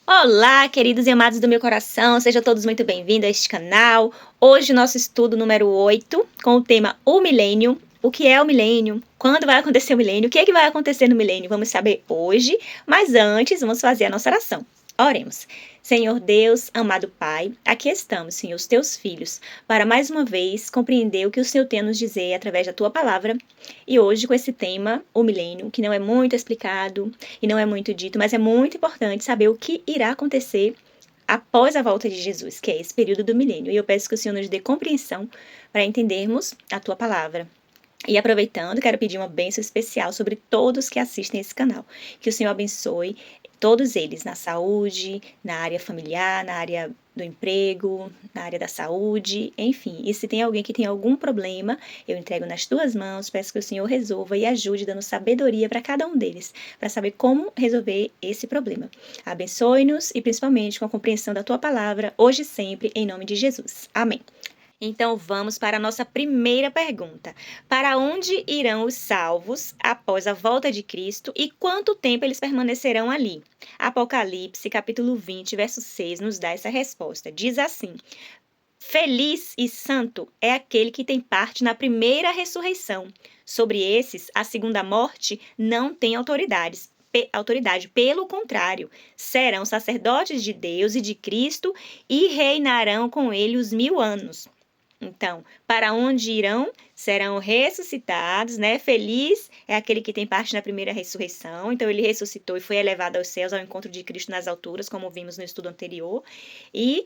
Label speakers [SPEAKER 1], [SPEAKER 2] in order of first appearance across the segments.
[SPEAKER 1] Olá, queridos e amados do meu coração, sejam todos muito bem-vindos a este canal. Hoje, nosso estudo número 8, com o tema O Milênio. O que é o milênio? Quando vai acontecer o milênio? O que é que vai acontecer no milênio? Vamos saber hoje, mas antes, vamos fazer a nossa oração. Oremos. Senhor Deus, amado Pai, aqui estamos, Senhor, os teus filhos, para mais uma vez compreender o que o Senhor tem a nos dizer através da tua palavra. E hoje, com esse tema, o milênio, que não é muito explicado, e não é muito dito, mas é muito importante saber o que irá acontecer após a volta de Jesus, que é esse período do milênio. E eu peço que o Senhor nos dê compreensão para entendermos a tua palavra. E aproveitando, quero pedir uma bênção especial sobre todos que assistem esse canal. Que o Senhor abençoe todos eles na saúde, na área familiar, na área do emprego, na área da saúde, enfim. E se tem alguém que tem algum problema, eu entrego nas tuas mãos, peço que o Senhor resolva e ajude, dando sabedoria para cada um deles, para saber como resolver esse problema. Abençoe-nos e principalmente com a compreensão da tua palavra, hoje e sempre, em nome de Jesus. Amém. Então vamos para a nossa primeira pergunta. Para onde irão os salvos após a volta de Cristo e quanto tempo eles permanecerão ali? Apocalipse, capítulo 20, verso 6, nos dá essa resposta. Diz assim: Feliz e santo é aquele que tem parte na primeira ressurreição. Sobre esses, a segunda morte não tem autoridade, pelo contrário, serão sacerdotes de Deus e de Cristo e reinarão com ele os 1000 anos. Então, para onde irão? Serão ressuscitados, né? Feliz é aquele que tem parte na primeira ressurreição. Então, ele ressuscitou e foi elevado aos céus ao encontro de Cristo nas alturas, como vimos no estudo anterior. E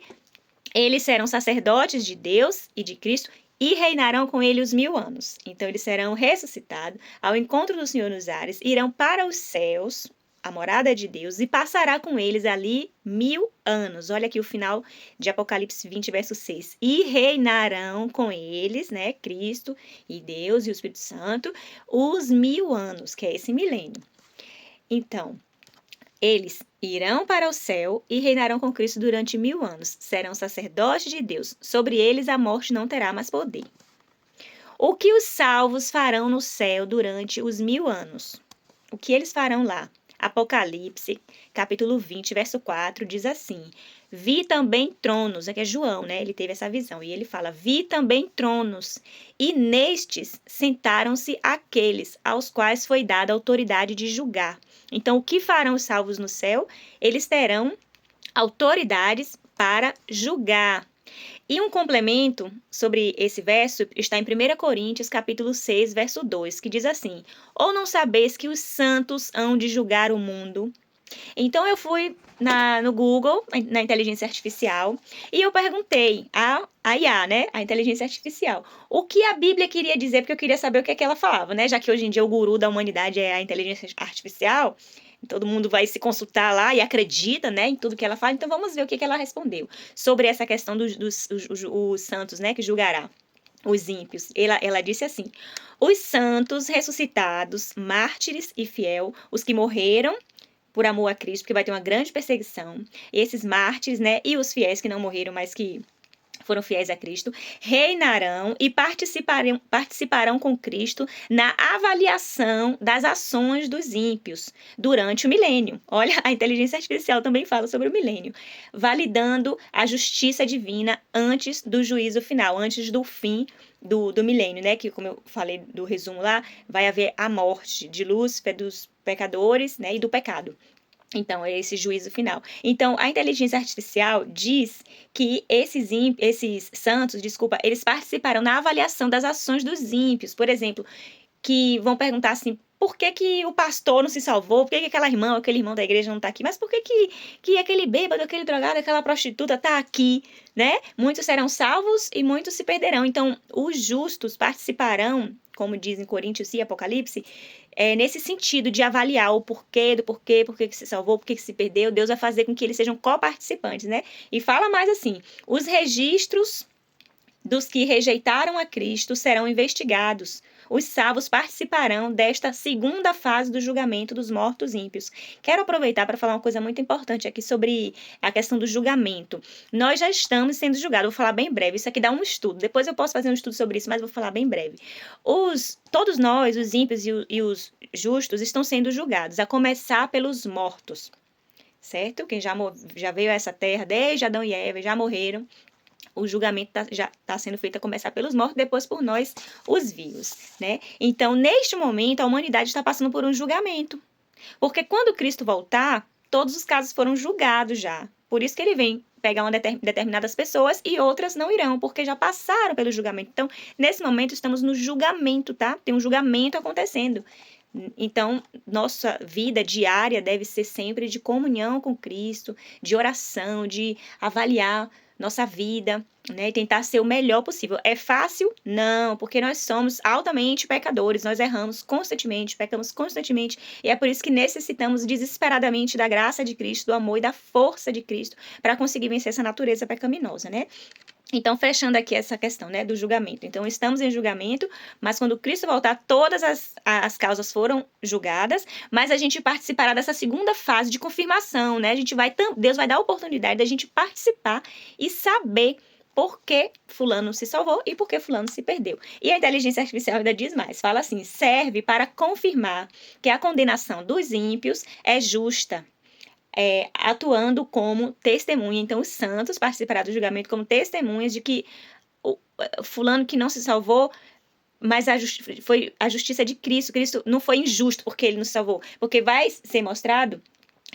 [SPEAKER 1] eles serão sacerdotes de Deus e de Cristo e reinarão com ele os 1000 anos. Então, eles serão ressuscitados ao encontro do Senhor nos ares, irão para os céus, a morada de Deus, e passará com eles ali 1000 anos. Olha aqui o final de Apocalipse 20, verso 6. E reinarão com eles, né, Cristo e Deus e o Espírito Santo, os 1000 anos, que é esse milênio. Então, eles irão para o céu e reinarão com Cristo durante 1000 anos. Serão sacerdotes de Deus. Sobre eles a morte não terá mais poder. O que os salvos farão no céu durante os 1000 anos? O que eles farão lá? Apocalipse, capítulo 20, verso 4, diz assim: Vi também tronos, aqui é João, né? Ele teve essa visão, e ele fala: Vi também tronos, e nestes sentaram-se aqueles aos quais foi dada a autoridade de julgar. Então, o que farão os salvos no céu? Eles terão autoridades para julgar. E um complemento sobre esse verso está em 1 Coríntios, capítulo 6, verso 2, que diz assim: Ou não sabeis que os santos hão de julgar o mundo? Então eu fui no Google, na inteligência artificial, e eu perguntei a IA, né, a inteligência artificial, o que a Bíblia queria dizer, porque eu queria saber o que é que ela falava, né, já que hoje em dia o guru da humanidade é a inteligência artificial. Todo mundo vai se consultar lá e acredita, né, em tudo que ela fala. Então vamos ver o que ela respondeu sobre essa questão dos os santos, né, que julgará os ímpios. Ela disse assim: os santos ressuscitados, mártires e fiel, os que morreram por amor a Cristo, porque vai ter uma grande perseguição. Esses mártires, né, e os fiéis que não morreram, mas que foram fiéis a Cristo, reinarão e participarão com Cristo na avaliação das ações dos ímpios durante o milênio. Olha, a inteligência artificial também fala sobre o milênio, validando a justiça divina antes do juízo final, antes do fim do milênio, né? Que, como eu falei do resumo lá, vai haver a morte de Lúcifer, dos pecadores, né? E do pecado. Então, é esse juízo final. Então, a inteligência artificial diz que esses santos, eles participarão na avaliação das ações dos ímpios. Por exemplo, que vão perguntar assim: por que que o pastor não se salvou? Por que que aquela irmã ou aquele irmão da igreja não está aqui? Mas por que que aquele bêbado, aquele drogado, aquela prostituta está aqui, né? Muitos serão salvos e muitos se perderão. Então, os justos participarão, como diz em Coríntios e Apocalipse, nesse sentido de avaliar o porquê, por que se salvou, por que se perdeu. Deus vai fazer com que eles sejam coparticipantes, né? E fala mais assim: os registros dos que rejeitaram a Cristo serão investigados. Os salvos participarão desta segunda fase do julgamento dos mortos ímpios. Quero aproveitar para falar uma coisa muito importante aqui sobre a questão do julgamento. Nós já estamos sendo julgados, vou falar bem breve, isso aqui dá um estudo, depois eu posso fazer um estudo sobre isso, mas vou falar bem breve. Todos nós, os ímpios e os justos, estão sendo julgados, a começar pelos mortos. certo? Quem já veio a essa terra, desde Adão e Eva, já morreram. O julgamento já está sendo feito a começar pelos mortos, depois por nós, os vivos, né? Então, neste momento, a humanidade está passando por um julgamento. Porque quando Cristo voltar, todos os casos foram julgados já. Por isso que ele vem pegar determinadas pessoas e outras não irão, porque já passaram pelo julgamento. Então, nesse momento, estamos no julgamento, tá? Tem um julgamento acontecendo. Então, nossa vida diária deve ser sempre de comunhão com Cristo, de oração, de avaliar nossa vida, né, e tentar ser o melhor possível. É fácil? Não, porque nós somos altamente pecadores, nós erramos constantemente, pecamos constantemente, e é por isso que necessitamos desesperadamente da graça de Cristo, do amor e da força de Cristo, para conseguir vencer essa natureza pecaminosa, né? Então, fechando aqui essa questão, né, do julgamento. Então, estamos em julgamento, mas quando Cristo voltar, todas as causas foram julgadas, mas a gente participará dessa segunda fase de confirmação, né? Deus vai dar a oportunidade da gente participar e saber por que fulano se salvou e por que fulano se perdeu. E a inteligência artificial ainda diz mais, fala assim, serve para confirmar que a condenação dos ímpios é justa, atuando como testemunha. Então, os santos participarão do julgamento como testemunhas de que o fulano que não se salvou, mas foi a justiça de Cristo. Cristo não foi injusto porque ele nos salvou, porque vai ser mostrado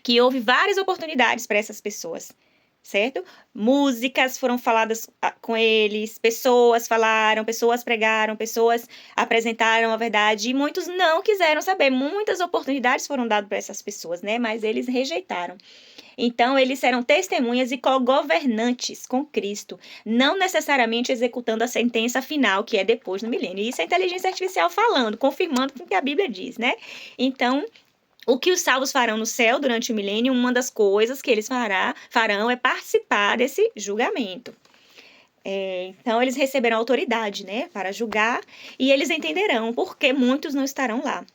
[SPEAKER 1] que houve várias oportunidades para essas pessoas, certo? Músicas foram faladas com eles, pessoas falaram, pessoas pregaram, pessoas apresentaram a verdade e muitos não quiseram saber. Muitas oportunidades foram dadas para essas pessoas, né? Mas eles rejeitaram. Então, eles serão testemunhas e co-governantes com Cristo, não necessariamente executando a sentença final, que é depois no milênio. Isso é a inteligência artificial falando, confirmando o que a Bíblia diz, né? Então, o que os salvos farão no céu durante o milênio, uma das coisas que eles farão é participar desse julgamento. Então, eles receberão autoridade, né, para julgar, e eles entenderão por que muitos não estarão lá,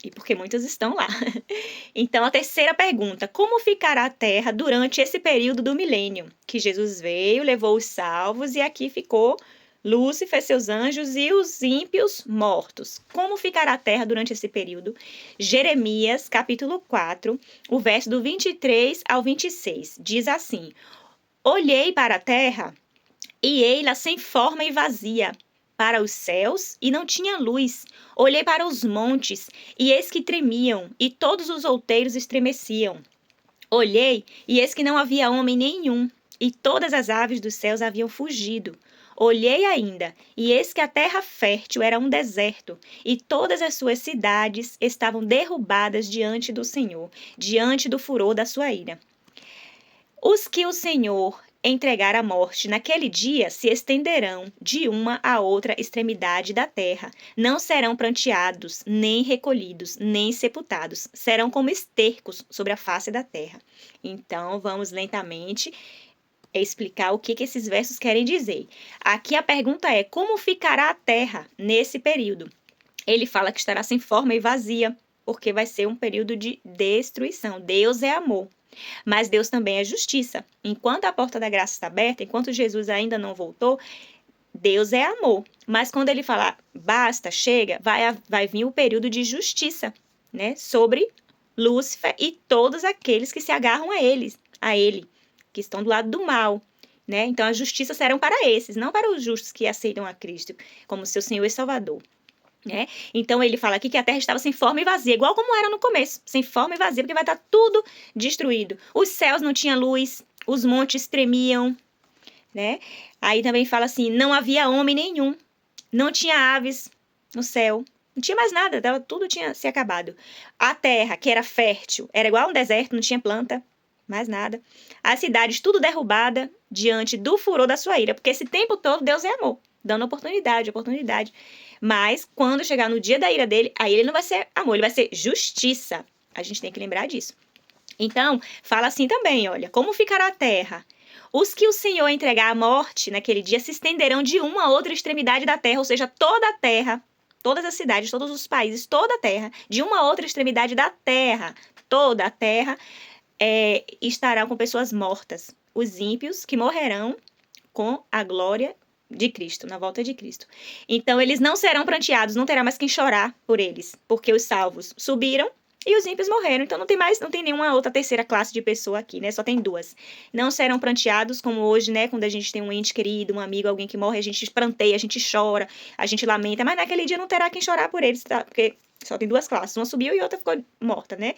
[SPEAKER 1] e porque muitos estão lá. Então, a terceira pergunta, como ficará a terra durante esse período do milênio? Que Jesus veio, levou os salvos, e aqui ficou Lúcifer, seus anjos e os ímpios mortos. Como ficará a terra durante esse período? Jeremias, capítulo 4, o verso do 23 ao 26, diz assim, olhei para a terra, e ei-la sem forma e vazia, para os céus, e não tinha luz. Olhei para os montes, e eis que tremiam, e todos os outeiros estremeciam. Olhei, e eis que não havia homem nenhum, e todas as aves dos céus haviam fugido. Olhei ainda, e eis que a terra fértil era um deserto, e todas as suas cidades estavam derrubadas diante do Senhor, diante do furor da sua ira. Os que o Senhor entregar à morte naquele dia se estenderão de uma a outra extremidade da terra. Não serão pranteados, nem recolhidos, nem sepultados. Serão como estercos sobre a face da terra. Então, vamos lentamente explicar o que esses versos querem dizer. Aqui a pergunta é, como ficará a terra nesse período? Ele fala que estará sem forma e vazia, porque vai ser um período de destruição. Deus é amor. Mas Deus também é justiça. Enquanto a porta da graça está aberta, enquanto Jesus ainda não voltou, Deus é amor. Mas quando ele falar, basta, chega, vai vir o período de justiça, né? Sobre Lúcifer e todos aqueles que se agarram a ele, que estão do lado do mal, né? Então, a justiça serão para esses, não para os justos que aceitam a Cristo como seu Senhor e Salvador. Né? Então ele fala aqui que a terra estava sem forma e vazia, igual como era no começo, sem forma e vazia, porque vai estar tudo destruído. Os céus não tinham luz, os montes tremiam, né? Aí também fala assim, não havia homem nenhum, não tinha aves no céu, não tinha mais nada, tudo tinha se acabado. A terra, que era fértil, era igual a um deserto, não tinha planta, mais nada. As cidades tudo derrubada diante do furor da sua ira, porque esse tempo todo Deus é amor, dando oportunidade. Mas, quando chegar no dia da ira dele, aí ele não vai ser amor, ele vai ser justiça. A gente tem que lembrar disso. Então, fala assim também, olha, como ficará a terra? Os que o Senhor entregar à morte naquele dia se estenderão de uma a outra extremidade da terra, ou seja, toda a terra, todas as cidades, todos os países, toda a terra, de uma a outra extremidade da terra, toda a terra estará com pessoas mortas. Os ímpios que morrerão com a glória de Cristo, na volta de Cristo. Então, eles não serão pranteados, não terá mais quem chorar por eles, porque os salvos subiram, e os ímpios morreram. Então não tem nenhuma outra terceira classe de pessoa aqui, né? Só tem duas. Não serão pranteados como hoje, né? Quando a gente tem um ente querido, um amigo, alguém que morre, a gente pranteia, a gente chora, a gente lamenta, mas naquele dia não terá quem chorar por eles, tá? Porque só tem duas classes. Uma subiu e outra ficou morta, né?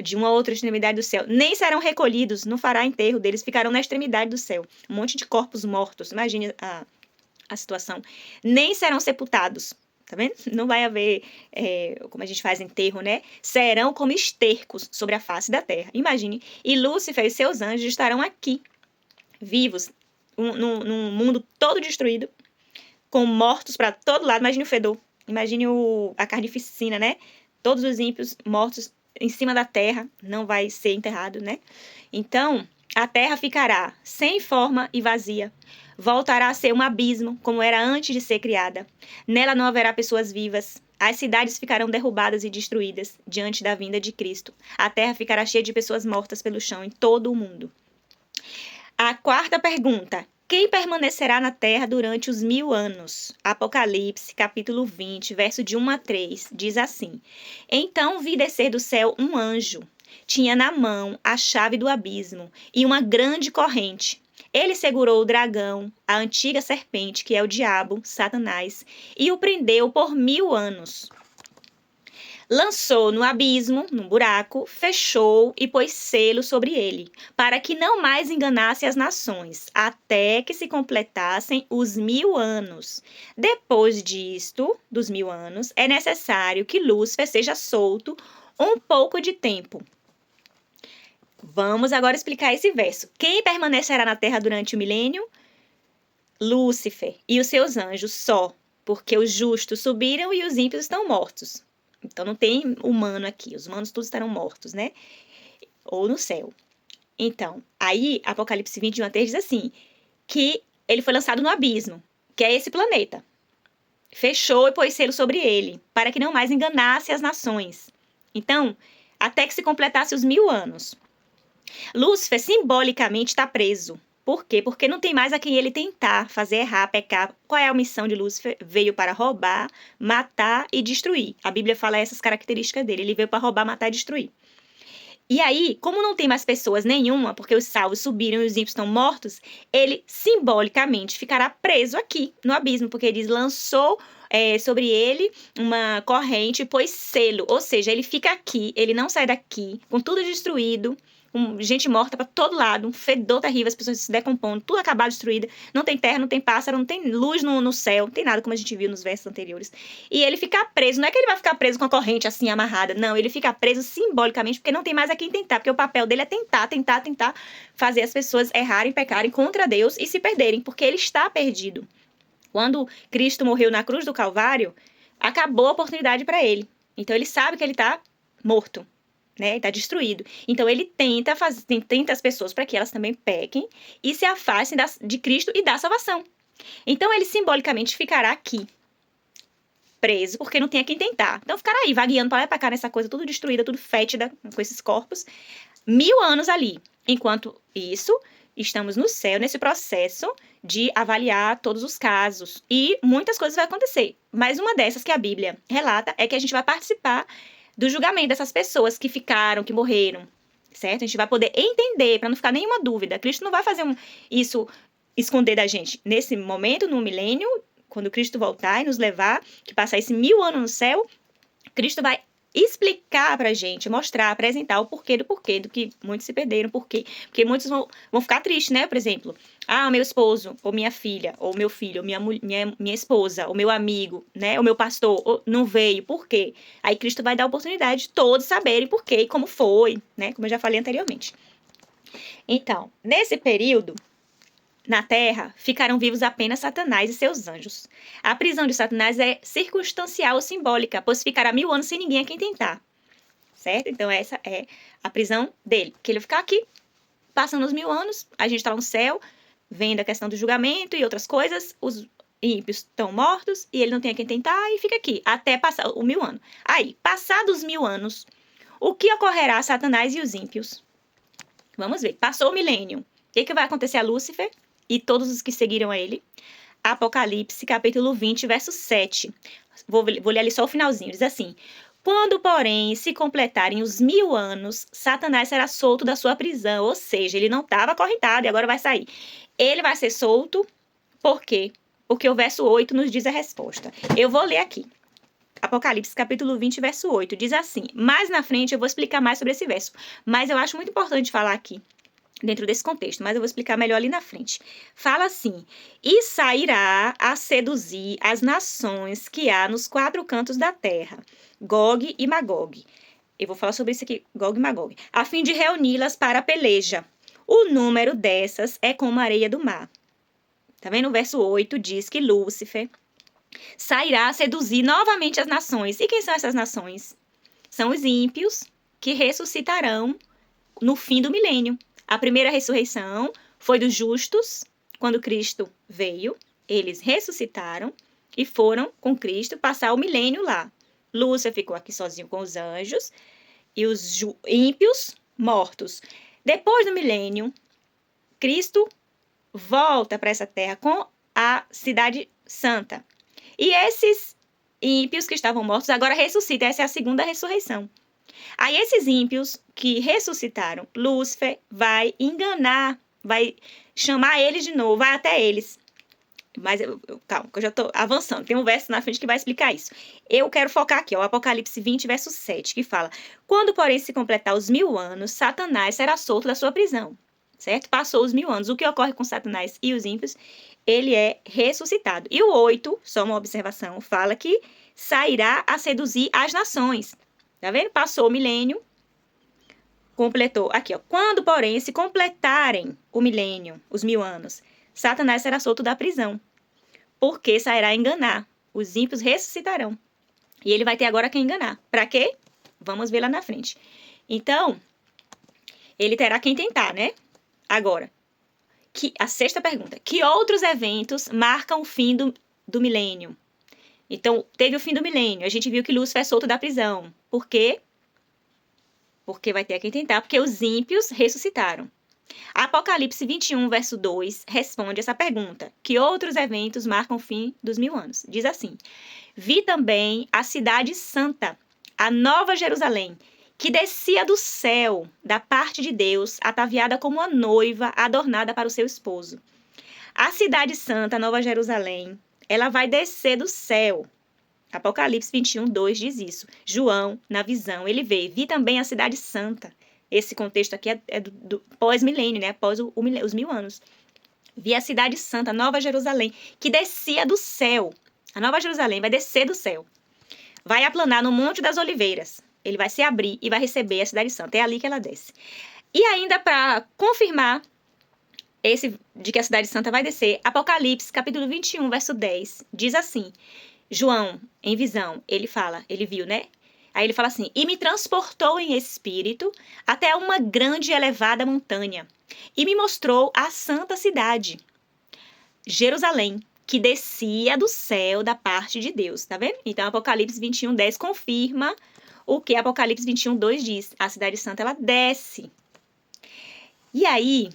[SPEAKER 1] De uma outra extremidade do céu. Nem serão recolhidos, não fará enterro deles, ficarão na extremidade do céu. Um monte de corpos mortos. Imagine a situação. Nem serão sepultados. Tá vendo? Não vai haver, como a gente faz enterro, né? Serão como estercos sobre a face da terra. Imagine. E Lúcifer e seus anjos estarão aqui, vivos, num mundo todo destruído, com mortos para todo lado. Imagine o fedor. Imagine a carnificina, né? Todos os ímpios mortos em cima da terra. Não vai ser enterrado, né? Então, a terra ficará sem forma e vazia. Voltará a ser um abismo, como era antes de ser criada. Nela não haverá pessoas vivas. As cidades ficarão derrubadas e destruídas diante da vinda de Cristo. A terra ficará cheia de pessoas mortas pelo chão em todo o mundo. A quarta pergunta. Quem permanecerá na terra durante os 1000 anos? Apocalipse, capítulo 20, verso de 1 a 3, diz assim. Então vi descer do céu um anjo. Tinha na mão a chave do abismo e uma grande corrente. Ele segurou o dragão, a antiga serpente, que é o diabo, Satanás, e o prendeu por 1000 anos. Lançou no abismo, num buraco, fechou e pôs selo sobre ele, para que não mais enganasse as nações, até que se completassem os 1000 anos. Depois disto, dos 1000 anos, é necessário que Lúcifer seja solto um pouco de tempo. Vamos agora explicar esse verso. Quem permanecerá na terra durante o milênio? Lúcifer e os seus anjos só, porque os justos subiram e os ímpios estão mortos. Então não tem humano aqui, os humanos todos estarão mortos, né? Ou no céu. Então, aí Apocalipse 21 a 3 diz assim, que ele foi lançado no abismo, que é esse planeta. Fechou e pôs selo sobre ele, para que não mais enganasse as nações. Então, até que se completasse os 1000 anos. Lúcifer simbolicamente está preso. Por quê? Porque não tem mais a quem ele tentar fazer errar, pecar. Qual é a missão de Lúcifer? Veio para roubar, matar e destruir. A Bíblia fala essas características dele. Ele veio para roubar, matar e destruir. E aí, como não tem mais pessoas nenhuma, porque os salvos subiram e os ímpios estão mortos, ele simbolicamente ficará preso aqui, no abismo, porque ele lançou sobre ele uma corrente e pôs selo. Ou seja, ele fica aqui, ele não sai daqui, com tudo destruído, gente morta para todo lado, um fedor terrível, as pessoas se decompondo, tudo acabado, destruído, não tem terra, não tem pássaro, não tem luz no céu, não tem nada, como a gente viu nos versos anteriores. E ele fica preso, não é que ele vai ficar preso com a corrente assim, amarrada, não, ele fica preso simbolicamente, porque não tem mais a quem tentar, porque o papel dele é tentar fazer as pessoas errarem, pecarem contra Deus e se perderem, porque ele está perdido. Quando Cristo morreu na cruz do Calvário, acabou a oportunidade para ele. Então ele sabe que ele está morto, né? Está destruído. Então ele tenta as pessoas para que elas também pequem e se afastem de Cristo e da salvação. Então ele simbolicamente ficará aqui, preso, porque não tem a quem tentar. Então ficará aí, vagueando para lá e para cá nessa coisa tudo destruída, tudo fétida, com esses corpos, 1000 anos ali. Enquanto isso, estamos no céu, nesse processo de avaliar todos os casos. E muitas coisas vão acontecer. Mas uma dessas que a Bíblia relata é que a gente vai participar do julgamento dessas pessoas que ficaram, que morreram, certo? A gente vai poder entender, para não ficar nenhuma dúvida. Cristo não vai fazer isso esconder da gente. Nesse momento, no milênio, quando Cristo voltar e nos levar, que passar esse 1000 anos no céu, Cristo vai explicar pra gente, mostrar, apresentar o porquê do que muitos se perderam, por quê? Porque muitos vão ficar tristes, né? Por exemplo, o meu esposo, ou minha filha, ou meu filho, ou minha esposa, ou meu amigo, né? O meu pastor não veio, por quê? Aí Cristo vai dar a oportunidade de todos saberem por quê e como foi, né? Como eu já falei anteriormente. Então, nesse período, na terra, ficaram vivos apenas Satanás e seus anjos. A prisão de Satanás é circunstancial ou simbólica, pois ficará 1000 anos sem ninguém a quem tentar. Certo? Então, essa é a prisão dele. Que ele vai ficar aqui, passando os 1000 anos, a gente está no céu, vendo a questão do julgamento e outras coisas, os ímpios estão mortos e ele não tem a quem tentar e fica aqui, até passar o 1000 anos. Aí, passados os 1000 anos, o que ocorrerá a Satanás e os ímpios? Vamos ver. Passou o milênio. O que vai acontecer a Lúcifer e todos os que seguiram a ele? Apocalipse, capítulo 20, verso 7. Vou ler ali só o finalzinho. Diz assim: Quando, porém, se completarem os 1000 anos, Satanás será solto da sua prisão. Ou seja, ele não estava acorrentado e agora vai sair. Ele vai ser solto, por quê? Porque o verso 8 nos diz a resposta. Eu vou ler aqui. Apocalipse, capítulo 20, verso 8. Diz assim, mais na frente eu vou explicar mais sobre esse verso. Mas eu acho muito importante falar aqui, dentro desse contexto, mas eu vou explicar melhor ali na frente. Fala assim, e sairá a seduzir as nações que há nos 4 cantos da terra, Gog e Magog. Eu vou falar sobre isso aqui, Gog e Magog, a fim de reuni-las para a peleja. O número dessas é como a areia do mar. Tá vendo? O verso 8 diz que Lúcifer sairá a seduzir novamente as nações. E quem são essas nações? São os ímpios que ressuscitarão no fim do milênio. A primeira ressurreição foi dos justos, quando Cristo veio. Eles ressuscitaram e foram com Cristo passar o milênio lá. Lúcifer ficou aqui sozinho com os anjos e os ímpios mortos. Depois do milênio, Cristo volta para essa terra com a cidade santa. E esses ímpios que estavam mortos agora ressuscitam. Essa é a segunda ressurreição. Aí esses ímpios que ressuscitaram, Lúcifer vai enganar, vai chamar eles de novo, vai até eles. Mas calma, que eu já estou avançando. Tem um verso na frente que vai explicar isso. Eu quero focar aqui, ó, o Apocalipse 20, verso 7, que fala: quando, porém, se completar os 1000 anos, Satanás será solto da sua prisão. Certo? Passou os 1000 anos. O que ocorre com Satanás e os ímpios? Ele é ressuscitado. E o 8, só uma observação, fala que sairá a seduzir as nações. Tá vendo? Passou o milênio, completou. Aqui, ó. Quando, porém, se completarem o milênio, os 1000 anos, Satanás será solto da prisão, porque sairá a enganar. Os ímpios ressuscitarão. E ele vai ter agora quem enganar. Para quê? Vamos ver lá na frente. Então, ele terá quem tentar, né? Agora, a sexta pergunta. Que outros eventos marcam o fim do milênio? Então, teve o fim do milênio. A gente viu que Lúcifer é solto da prisão. Por quê? Porque vai ter quem tentar. Porque os ímpios ressuscitaram. Apocalipse 21, verso 2, responde essa pergunta. Que outros eventos marcam o fim dos 1000 anos? Diz assim. Vi também a cidade santa, a nova Jerusalém, que descia do céu, da parte de Deus, ataviada como uma noiva adornada para o seu esposo. A cidade santa, a nova Jerusalém, ela vai descer do céu. Apocalipse 21, 2 diz isso. João, na visão, ele vê. Vi também a cidade santa. Esse contexto aqui é do pós-milênio, né? Após os 1000 anos. Vi a cidade santa, a nova Jerusalém, que descia do céu. A nova Jerusalém vai descer do céu. Vai aplanar no Monte das Oliveiras. Ele vai se abrir e vai receber a cidade santa. É ali que ela desce. E ainda para confirmar de que a cidade santa vai descer, Apocalipse, capítulo 21, verso 10, diz assim. João, em visão, ele viu, né? Aí ele fala assim, e me transportou em espírito até uma grande e elevada montanha, e me mostrou a santa cidade, Jerusalém, que descia do céu da parte de Deus, tá vendo? Então, Apocalipse 21, 10 confirma o que Apocalipse 21, 2 diz. A cidade santa, ela desce. E aí,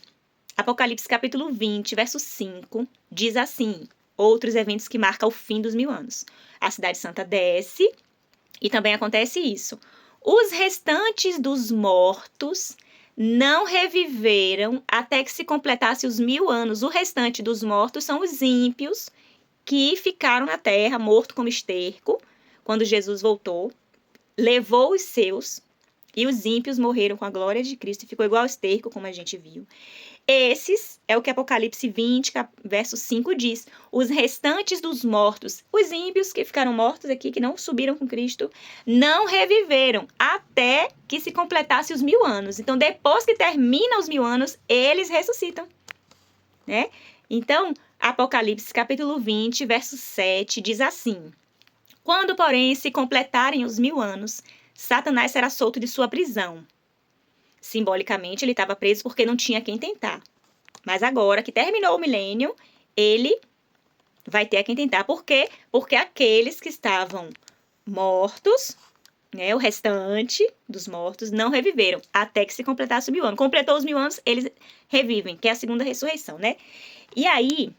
[SPEAKER 1] Apocalipse capítulo 20, verso 5, diz assim, outros eventos que marcam o fim dos 1000 anos. A cidade santa desce e também acontece isso. Os restantes dos mortos não reviveram até que se completasse os 1000 anos. O restante dos mortos são os ímpios que ficaram na terra, morto como esterco, quando Jesus voltou, levou os seus, e os ímpios morreram com a glória de Cristo, e ficou igual ao esterco, como a gente viu. Esses é o que Apocalipse 20, verso 5 diz. Os restantes dos mortos, os ímpios que ficaram mortos aqui, que não subiram com Cristo, não reviveram até que se completasse os 1000 anos. Então, depois que termina os 1000 anos, eles ressuscitam, né? Então, Apocalipse capítulo 20, verso 7, diz assim. Quando, porém, se completarem os 1000 anos, Satanás será solto de sua prisão. Simbolicamente, ele estava preso porque não tinha quem tentar. Mas agora que terminou o milênio, ele vai ter a quem tentar. Por quê? Porque aqueles que estavam mortos, né, o restante dos mortos, não reviveram até que se completasse os 1000 anos. Completou os 1000 anos, eles revivem, que é a segunda ressurreição, né? E aí,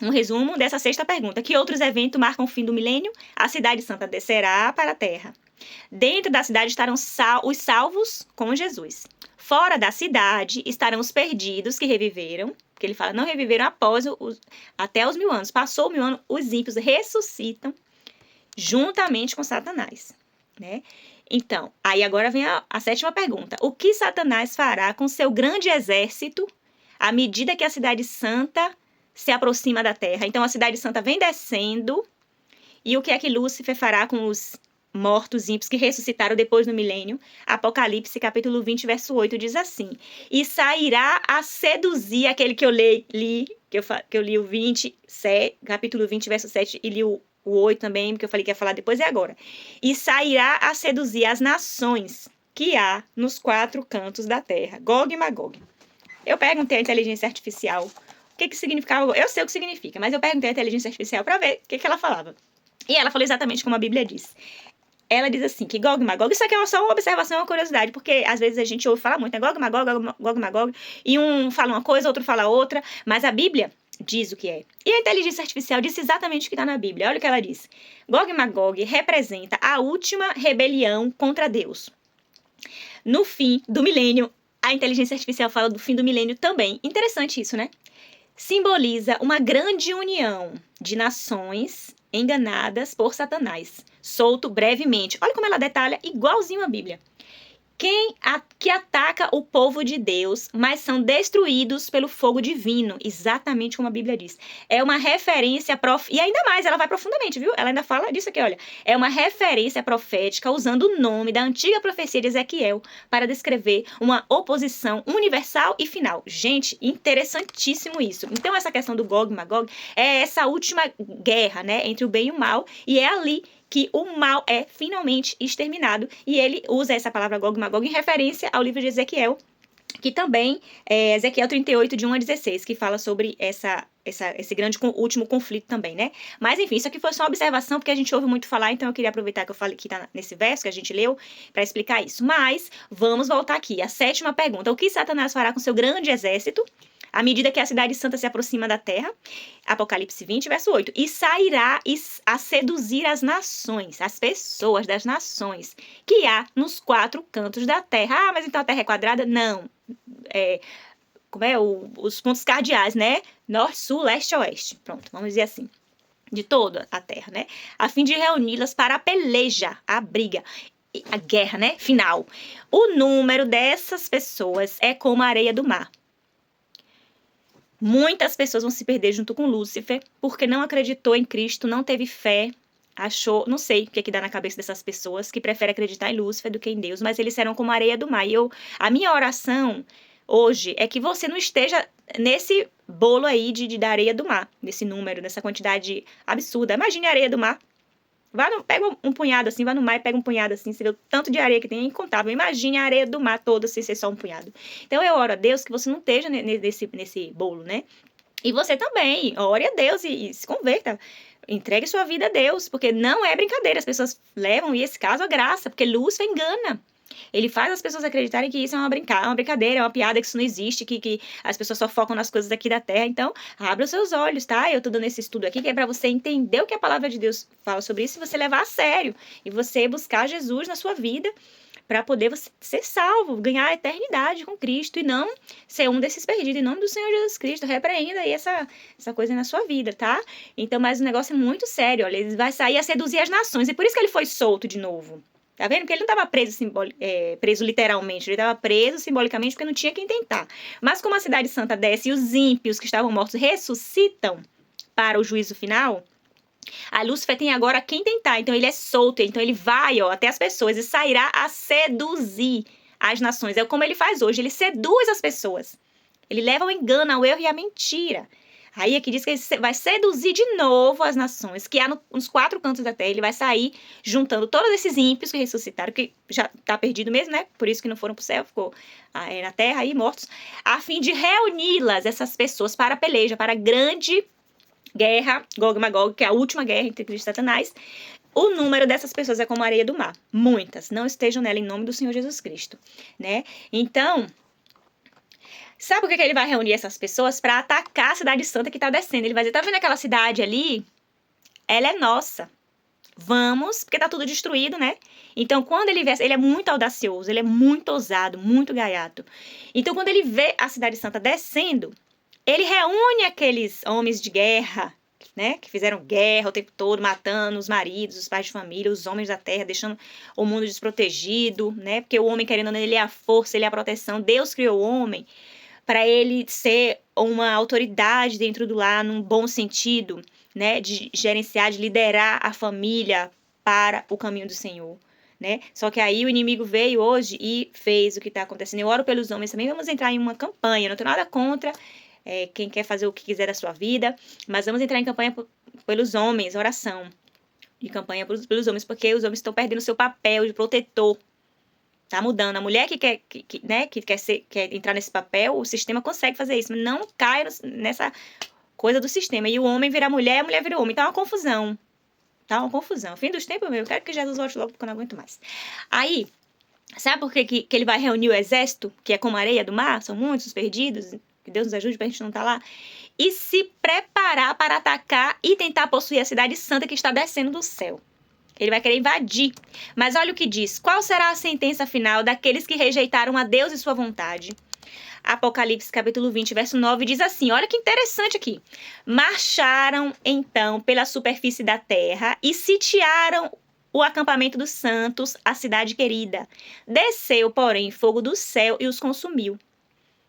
[SPEAKER 1] um resumo dessa sexta pergunta. Que outros eventos marcam o fim do milênio? A cidade santa descerá para a terra. Dentro da cidade estarão os salvos com Jesus. Fora da cidade estarão os perdidos que reviveram, porque ele fala, não reviveram até os 1000 anos. Passou o 1000 anos, os ímpios ressuscitam juntamente com Satanás, né? Então, aí agora vem a 7ª pergunta. O que Satanás fará com seu grande exército à medida que a cidade santa se aproxima da terra? Então, a cidade santa vem descendo, e o que é que Lúcifer fará com os mortos ímpios que ressuscitaram depois do milênio? Apocalipse, capítulo 20, verso 8, diz assim: e sairá a seduzir, aquele que eu li o 20, capítulo 20, verso 7, e li o 8 também, porque eu falei que ia falar depois e agora. E sairá a seduzir as nações que há nos 4 cantos da terra. Gog e Magog. Eu perguntei à inteligência artificial o que significava. Eu sei o que significa, mas eu perguntei à inteligência artificial para ver o que ela falava. E ela falou exatamente como a Bíblia diz. Ela diz assim, que Gog e Magog, isso aqui é só uma observação, uma curiosidade, porque às vezes a gente ouve falar muito, né? Gog e Magog, e um fala uma coisa, outro fala outra, mas a Bíblia diz o que é. E a inteligência artificial disse exatamente o que está na Bíblia. Olha o que ela diz. Gog e Magog representa a última rebelião contra Deus. No fim do milênio, a inteligência artificial fala do fim do milênio também. Interessante isso, né? Simboliza uma grande união de nações enganadas por Satanás, solto brevemente. Olha como ela detalha igualzinho a Bíblia. Que ataca o povo de Deus, mas são destruídos pelo fogo divino, exatamente como a Bíblia diz. É uma referência e ainda mais, ela vai profundamente, viu? Ela ainda fala disso aqui, olha. É uma referência profética usando o nome da antiga profecia de Ezequiel para descrever uma oposição universal e final. Gente, interessantíssimo isso. Então, essa questão do Gog e Magog é essa última guerra, né, entre o bem e o mal, e é ali que o mal é finalmente exterminado, e ele usa essa palavra Gog e Magog em referência ao livro de Ezequiel, que também é Ezequiel 38, de 1 a 16, que fala sobre esse grande último conflito também, né? Mas enfim, isso aqui foi só uma observação, porque a gente ouve muito falar, então eu queria aproveitar que eu falei que tá nesse verso que a gente leu, para explicar isso. Mas vamos voltar aqui, a 7ª pergunta: o que Satanás fará com seu grande exército à medida que a cidade santa se aproxima da terra? Apocalipse 20, verso 8. E sairá a seduzir as nações, as pessoas das nações que há nos 4 cantos da terra. Ah, mas então a terra é quadrada? Não. Os pontos cardeais, né? Norte, sul, leste, oeste. Pronto, vamos dizer assim. De toda a terra, né? A fim de reuni-las para a peleja, a briga, a guerra, né? Final. O número dessas pessoas é como a areia do mar. Muitas pessoas vão se perder junto com Lúcifer, porque não acreditou em Cristo, não teve fé, achou, não sei o que dá na cabeça dessas pessoas que preferem acreditar em Lúcifer do que em Deus, mas eles serão como a areia do mar. E a minha oração hoje é que você não esteja nesse bolo aí da areia do mar, nesse número, nessa quantidade absurda. Imagine a areia do mar. Pega um punhado assim, vai no mar e pega um punhado assim, você vê o tanto de areia que tem, é incontável. Imagine a areia do mar toda sem ser só um punhado. Então eu oro a Deus que você não esteja nesse bolo, né? E você também, ore a Deus e se converta. Entregue sua vida a Deus, porque não é brincadeira. As pessoas levam, e esse caso, a graça, porque Lúcifer engana. Ele faz as pessoas acreditarem que isso é uma brincadeira, é uma piada, que isso não existe, que as pessoas só focam nas coisas aqui da terra. Então, abra os seus olhos, tá? Eu tô dando esse estudo aqui que é para você entender o que a palavra de Deus fala sobre isso e você levar a sério. E você buscar Jesus na sua vida para poder você ser salvo, ganhar a eternidade com Cristo e não ser um desses perdidos. Em nome do Senhor Jesus Cristo, repreenda aí essa coisa na sua vida, tá? Então, mas o negócio é muito sério, olha, ele vai sair a seduzir as nações. E por isso que ele foi solto de novo. Tá vendo? Porque ele não estava preso literalmente, ele estava preso simbolicamente porque não tinha quem tentar. Mas como a cidade santa desce e os ímpios que estavam mortos ressuscitam para o juízo final, a Lúcifer tem agora quem tentar. Então ele é solto, então ele vai até as pessoas e sairá a seduzir as nações. É como ele faz hoje, ele seduz as pessoas. Ele leva ao engano, ao erro e à mentira. Aí aqui diz que ele vai seduzir de novo as nações, que há nos 4 cantos da terra. Ele vai sair juntando todos esses ímpios que ressuscitaram, que já está perdido mesmo, né? Por isso que não foram para o céu, ficou na terra aí, mortos. A fim de reuni-las, essas pessoas, para a peleja, para a grande guerra, Gog e Magog, que é a última guerra entre Cristo e Satanás. O número dessas pessoas é como a areia do mar. Muitas. Não estejam nela em nome do Senhor Jesus Cristo, né? Então, sabe por que ele vai reunir essas pessoas? Para atacar a cidade santa que está descendo. Ele vai dizer, tá vendo aquela cidade ali? Ela é nossa. Vamos, porque tá tudo destruído, né? Então, quando ele vê, ele é muito audacioso, ele é muito ousado, muito gaiato. Então, quando ele vê a Cidade Santa descendo, ele reúne aqueles homens de guerra, né? Que fizeram guerra o tempo todo, matando os maridos, os pais de família, os homens da terra, deixando o mundo desprotegido, né? Porque o homem, querendo ou não, ele é a força, ele é a proteção. Deus criou o homem para ele ser uma autoridade dentro do lar, num bom sentido, né? De gerenciar, de liderar a família para o caminho do Senhor. Né? Só que aí o inimigo veio hoje e fez o que está acontecendo. Eu oro pelos homens também. Vamos entrar em uma campanha. Não tenho nada contra quem quer fazer o que quiser da sua vida, mas vamos entrar em campanha pelos homens, oração. De campanha pelos homens, porque os homens estão perdendo o seu papel de protetor. Tá mudando. A mulher que quer entrar nesse papel, o sistema consegue fazer isso, mas não cai nessa coisa do sistema. E o homem vira mulher, a mulher vira homem. Tá uma confusão. Tá uma confusão. Fim dos tempos, eu quero que Jesus volte logo, porque eu não aguento mais. Aí, sabe por que ele vai reunir o exército, que é como a areia do mar? São muitos os perdidos. Que Deus nos ajude pra gente não estar lá. E se preparar para atacar e tentar possuir a cidade santa que está descendo do céu. Ele vai querer invadir. Mas olha o que diz. Qual será a sentença final daqueles que rejeitaram a Deus e sua vontade? Apocalipse capítulo 20, verso 9, diz assim, olha que interessante aqui. Marcharam, então, pela superfície da terra e sitiaram o acampamento dos santos, a cidade querida. Desceu, porém, fogo do céu e os consumiu.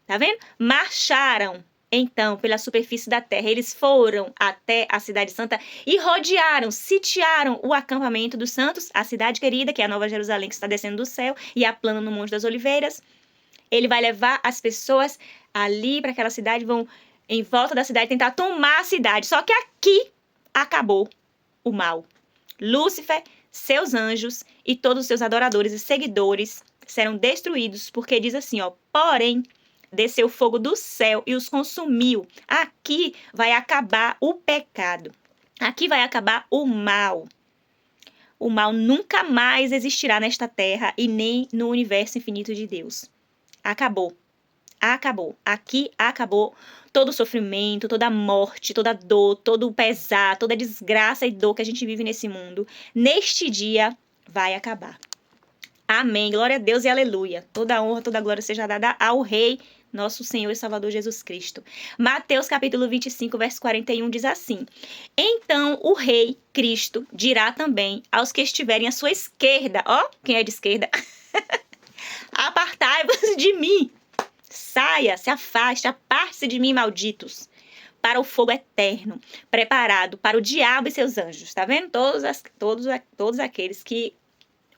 [SPEAKER 1] Tá vendo? Marcharam, então, pela superfície da terra. Eles foram até a cidade santa e rodearam, sitiaram o acampamento dos santos, a cidade querida, que é a Nova Jerusalém, que está descendo do céu, e a plana no Monte das Oliveiras. Ele vai levar as pessoas ali para aquela cidade, vão em volta da cidade tentar tomar a cidade. Só que aqui acabou o mal. Lúcifer, seus anjos e todos os seus adoradores e seguidores serão destruídos, porque diz assim, ó, porém, desceu fogo do céu e os consumiu. Aqui vai acabar o pecado. Aqui vai acabar o mal. O mal nunca mais existirá nesta terra e nem no universo infinito de Deus. Acabou. Acabou. Aqui acabou todo o sofrimento, toda a morte, toda a dor, todo o pesar, toda a desgraça e dor que a gente vive nesse mundo. Neste dia vai acabar. Amém. Glória a Deus e aleluia. Toda a honra, toda a glória seja dada ao Rei, nosso Senhor e Salvador Jesus Cristo. Mateus capítulo 25, verso 41 diz assim: Então o Rei Cristo dirá também aos que estiverem à sua esquerda, ó, quem é de esquerda? Apartai-vos de mim. Saia, se afaste, aparte-se de mim, malditos, para o fogo eterno, preparado para o diabo e seus anjos. Tá vendo? Todos aqueles que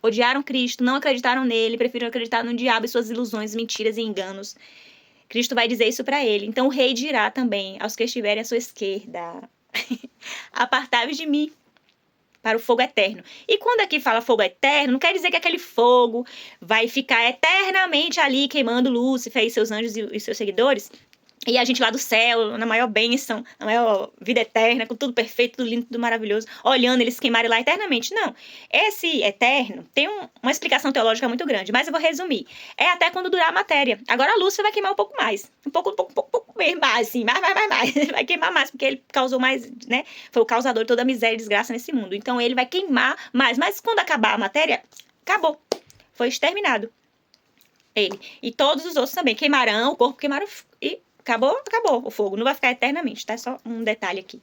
[SPEAKER 1] odiaram Cristo, não acreditaram nele, preferiram acreditar no diabo e suas ilusões, mentiras e enganos. Cristo vai dizer isso para ele. Então o rei dirá também aos que estiverem à sua esquerda: Apartai-vos de mim, para o fogo eterno. E quando aqui fala fogo eterno, não quer dizer que aquele fogo vai ficar eternamente ali queimando Lúcifer e seus anjos e seus seguidores. E a gente lá do céu, na maior bênção, na maior vida eterna, com tudo perfeito, tudo lindo, tudo maravilhoso, olhando eles queimarem lá eternamente. Não. Esse eterno tem uma explicação teológica muito grande, mas eu vou resumir. É até quando durar a matéria. Agora a Lúcifer vai queimar um pouco mais. Um pouco mais, assim, mais. Vai queimar mais, porque ele causou mais, né? Foi o causador de toda a miséria e desgraça nesse mundo. Então ele vai queimar mais. Mas quando acabar a matéria, acabou. Foi exterminado. Ele. E todos os outros também queimarão, o corpo queimaram e acabou o fogo. Não vai ficar eternamente, tá? Só um detalhe aqui.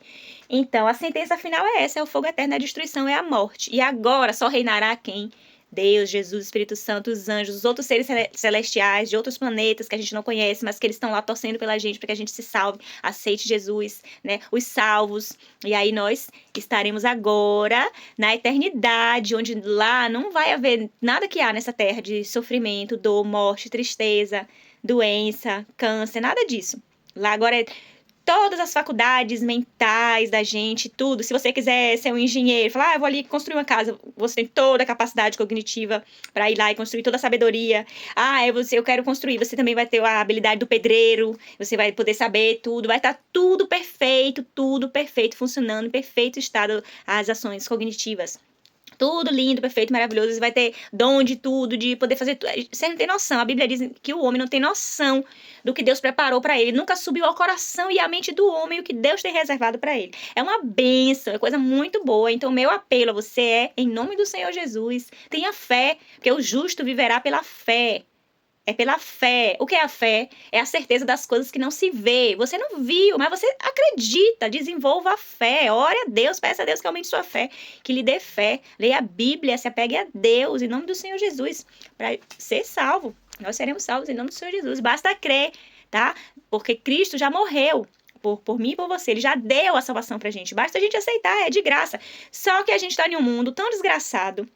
[SPEAKER 1] Então, a sentença final é essa, é o fogo eterno, a destruição é a morte. E agora só reinará quem? Deus, Jesus, Espírito Santo, os anjos, os outros seres celestiais de outros planetas que a gente não conhece, mas que eles estão lá torcendo pela gente para que a gente se salve, aceite Jesus, né? Os salvos. E aí nós estaremos agora na eternidade, onde lá não vai haver nada que há nessa terra de sofrimento, dor, morte, tristeza, doença, câncer, nada disso. Lá agora é todas as faculdades mentais da gente, tudo. Se você quiser ser um engenheiro, falar, eu vou ali construir uma casa, você tem toda a capacidade cognitiva para ir lá e construir, toda a sabedoria. Eu quero construir, você também vai ter a habilidade do pedreiro, você vai poder saber tudo, vai estar tudo perfeito, funcionando em perfeito estado, as ações cognitivas. Tudo lindo, perfeito, maravilhoso. Você vai ter dom de tudo, de poder fazer tudo. Você não tem noção. A Bíblia diz que o homem não tem noção do que Deus preparou para ele. Nunca subiu ao coração e à mente do homem o que Deus tem reservado para ele. É uma bênção, é coisa muito boa. Então, meu apelo a você é, em nome do Senhor Jesus, tenha fé, porque o justo viverá pela fé. É pela fé. O que é a fé? É a certeza das coisas que não se vê. Você não viu, mas você acredita. Desenvolva a fé. Ore a Deus, peça a Deus que aumente sua fé, que lhe dê fé. Leia a Bíblia, se apegue a Deus, em nome do Senhor Jesus, para ser salvo. Nós seremos salvos em nome do Senhor Jesus. Basta crer, tá? Porque Cristo já morreu. Por mim e por você. Ele já deu a salvação pra gente. Basta a gente aceitar, é de graça. Só que a gente tá em um mundo tão desgraçado.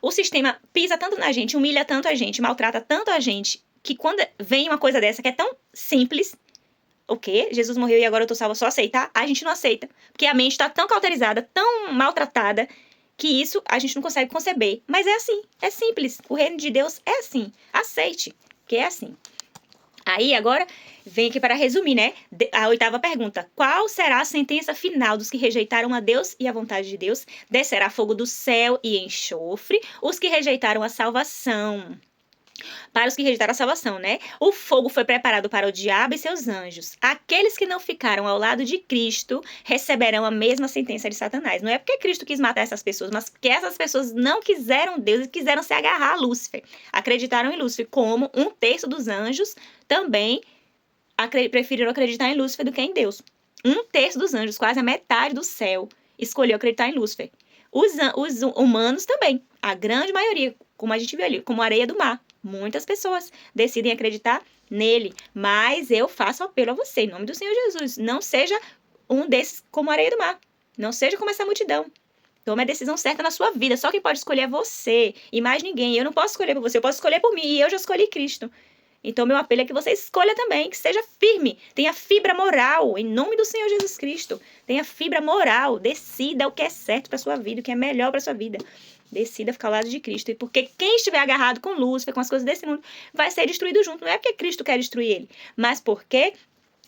[SPEAKER 1] O sistema pisa tanto na gente, humilha tanto a gente, maltrata tanto a gente, que quando vem uma coisa dessa que é tão simples, o quê? Jesus morreu e agora eu tô salva, só aceitar? A gente não aceita. Porque a mente tá tão cauterizada, tão maltratada, que isso a gente não consegue conceber. Mas é assim, é simples. O reino de Deus é assim. Aceite, que é assim. Aí, agora, vem aqui para resumir, né? A 8ª pergunta. Qual será a sentença final dos que rejeitaram a Deus e a vontade de Deus? Descerá fogo do céu e enxofre. Os que rejeitaram a salvação. Para os que rejeitaram a salvação, né? O fogo foi preparado para o diabo e seus anjos. Aqueles que não ficaram ao lado de Cristo receberão a mesma sentença de Satanás. Não é porque Cristo quis matar essas pessoas, mas porque essas pessoas não quiseram Deus e quiseram se agarrar a Lúcifer. Acreditaram em Lúcifer, como 1/3 dos anjos também preferiram acreditar em Lúcifer do que em Deus. 1/3 dos anjos, quase a metade do céu, escolheu acreditar em Lúcifer. Os humanos também, a grande maioria, como a gente viu ali, como a areia do mar. Muitas pessoas decidem acreditar nele, mas eu faço apelo a você, em nome do Senhor Jesus. Não seja um desses como a areia do mar. Não seja como essa multidão. Tome a decisão certa na sua vida. Só quem pode escolher é você e mais ninguém. Eu não posso escolher por você, eu posso escolher por mim e eu já escolhi Cristo. Então, meu apelo é que você escolha também, que seja firme, tenha fibra moral, em nome do Senhor Jesus Cristo. Tenha fibra moral, decida o que é certo para sua vida, o que é melhor para sua vida. Decida ficar ao lado de Cristo. E porque quem estiver agarrado com Lúcifer, com as coisas desse mundo, vai ser destruído junto. Não é porque Cristo quer destruir ele, mas porque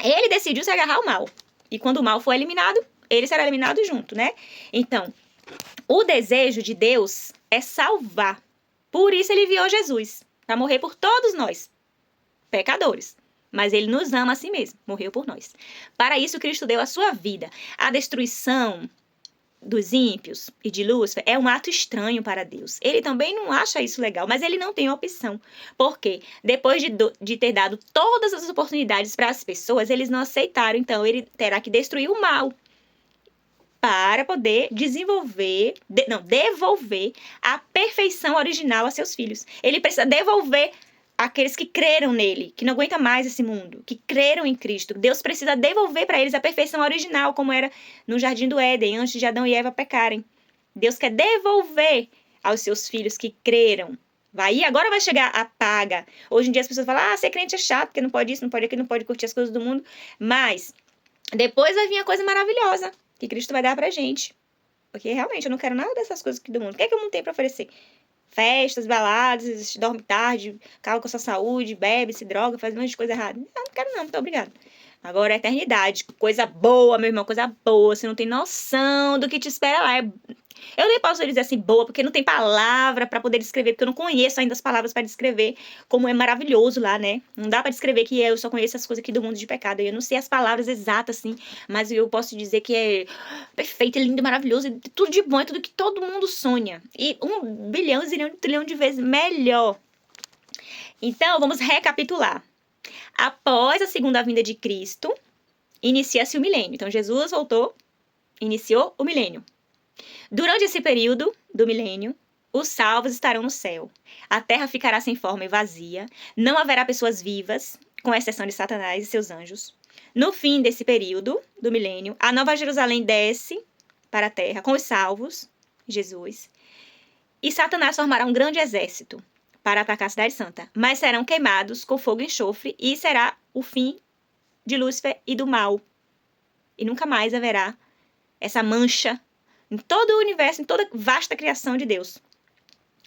[SPEAKER 1] ele decidiu se agarrar ao mal. E quando o mal for eliminado, ele será eliminado junto, né? Então, o desejo de Deus é salvar. Por isso ele enviou Jesus, para morrer por todos nós, pecadores. Mas ele nos ama a si mesmo, morreu por nós. Para isso, Cristo deu a sua vida. A destruição dos ímpios e de Lúcifer é um ato estranho para Deus. Ele também não acha isso legal, mas ele não tem opção. Porque depois de ter dado todas as oportunidades para as pessoas, eles não aceitaram. Então, ele terá que destruir o mal para poder devolver a perfeição original a seus filhos. Ele precisa devolver aqueles que creram nele, que não aguenta mais esse mundo, que creram em Cristo. Deus precisa devolver para eles a perfeição original, como era no Jardim do Éden, antes de Adão e Eva pecarem. Deus quer devolver aos seus filhos que creram. Agora vai chegar a paga. Hoje em dia as pessoas falam, ser crente é chato, porque não pode isso, não pode aquilo, não pode curtir as coisas do mundo. Mas depois vai vir a coisa maravilhosa que Cristo vai dar pra gente. Porque realmente eu não quero nada dessas coisas aqui do mundo. O que é que o mundo tem pra oferecer? Festas, baladas, dorme tarde, acaba com a sua saúde, bebe, se droga, faz um monte de coisa errada. Não quero não, muito obrigado. Agora, a eternidade, coisa boa, meu irmão, coisa boa. Você não tem noção do que te espera lá. Eu nem posso dizer assim, boa, porque não tem palavra pra poder descrever, porque eu não conheço ainda as palavras pra descrever como é maravilhoso lá, né? Não dá pra descrever que eu só conheço as coisas aqui do mundo de pecado. Eu não sei as palavras exatas, assim, mas eu posso dizer que é perfeito, lindo, maravilhoso, tudo de bom, é tudo que todo mundo sonha. E 1 bilhão, zilhão, trilhão de vezes melhor. Então, vamos recapitular. Após a segunda vinda de Cristo, inicia-se o milênio. Então, Jesus voltou, iniciou o milênio. Durante esse período do milênio, os salvos estarão no céu. A terra ficará sem forma e vazia. Não haverá pessoas vivas, com exceção de Satanás e seus anjos. No fim desse período do milênio, a Nova Jerusalém desce para a terra com os salvos, Jesus. E Satanás formará um grande exército para atacar a cidade santa. Mas serão queimados com fogo e enxofre e será o fim de Lúcifer e do mal. E nunca mais haverá essa mancha em todo o universo, em toda a vasta criação de Deus.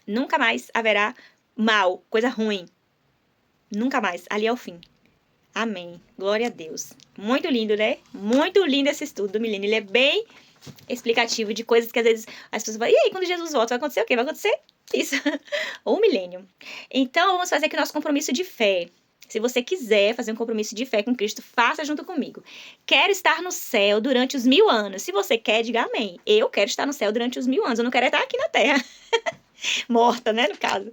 [SPEAKER 1] Nunca mais haverá mal, coisa ruim. Nunca mais. Ali é o fim. Amém. Glória a Deus. Muito lindo, né? Muito lindo esse estudo do milênio. Ele é bem explicativo de coisas que às vezes as pessoas falam, e aí, quando Jesus volta, vai acontecer o quê? Vai acontecer isso. O milênio. Então, vamos fazer aqui nosso compromisso de fé. Se você quiser fazer um compromisso de fé com Cristo, faça junto comigo. Quero estar no céu durante os 1000 anos. Se você quer, diga amém. Eu quero estar no céu durante os 1000 anos. Eu não quero estar aqui na terra. Morta, né, no caso.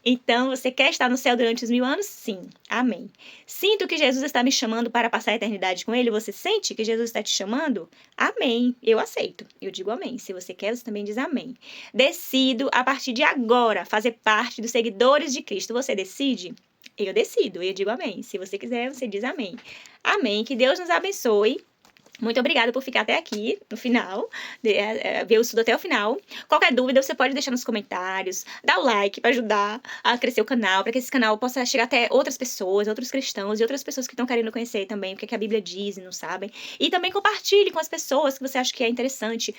[SPEAKER 1] Então, você quer estar no céu durante os 1000 anos? Sim. Amém. Sinto que Jesus está me chamando para passar a eternidade com Ele. Você sente que Jesus está te chamando? Amém. Eu aceito. Eu digo amém. Se você quer, você também diz amém. Decido, a partir de agora, fazer parte dos seguidores de Cristo. Você decide? Eu decido. Eu digo amém. Se você quiser, você diz amém. Amém. Que Deus nos abençoe. Muito obrigada por ficar até aqui, no final, ver o estudo até o final. Qualquer dúvida, você pode deixar nos comentários, dá o like para ajudar a crescer o canal, para que esse canal possa chegar até outras pessoas, outros cristãos e outras pessoas que estão querendo conhecer também o que a Bíblia diz e não sabem. E também compartilhe com as pessoas que você acha que é interessante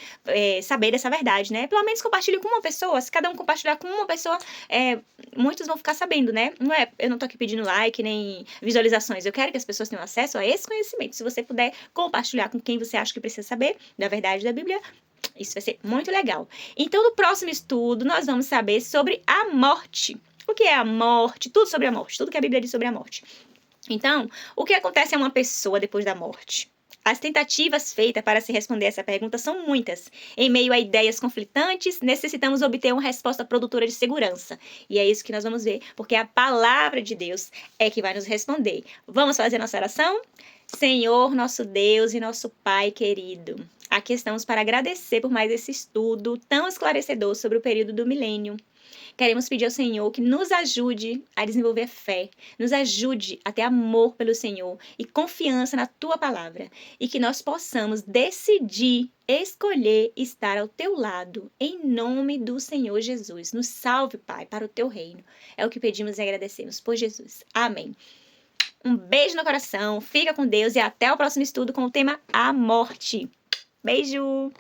[SPEAKER 1] saber dessa verdade, né? Pelo menos compartilhe com uma pessoa. Se cada um compartilhar com uma pessoa, muitos vão ficar sabendo, né? Eu não tô aqui pedindo like nem visualizações. Eu quero que as pessoas tenham acesso a esse conhecimento. Se você puder compartilhar com quem você acha que precisa saber da verdade da Bíblia, isso vai ser muito legal. Então, no próximo estudo, nós vamos saber sobre a morte. O que é a morte? Tudo sobre a morte. Tudo que a Bíblia diz sobre a morte. Então, o que acontece a uma pessoa depois da morte? As tentativas feitas para se responder essa pergunta são muitas. Em meio a ideias conflitantes, necessitamos obter uma resposta produtora de segurança. E é isso que nós vamos ver, porque a palavra de Deus é que vai nos responder. Vamos fazer nossa oração? Senhor, nosso Deus e nosso Pai querido, aqui estamos para agradecer por mais esse estudo tão esclarecedor sobre o período do milênio. Queremos pedir ao Senhor que nos ajude a desenvolver fé, nos ajude a ter amor pelo Senhor e confiança na Tua palavra, e que nós possamos decidir, escolher estar ao Teu lado, em nome do Senhor Jesus. Nos salve, Pai, para o Teu reino. É o que pedimos e agradecemos por Jesus. Amém. Um beijo no coração, fica com Deus e até o próximo estudo com o tema A Morte. Beijo!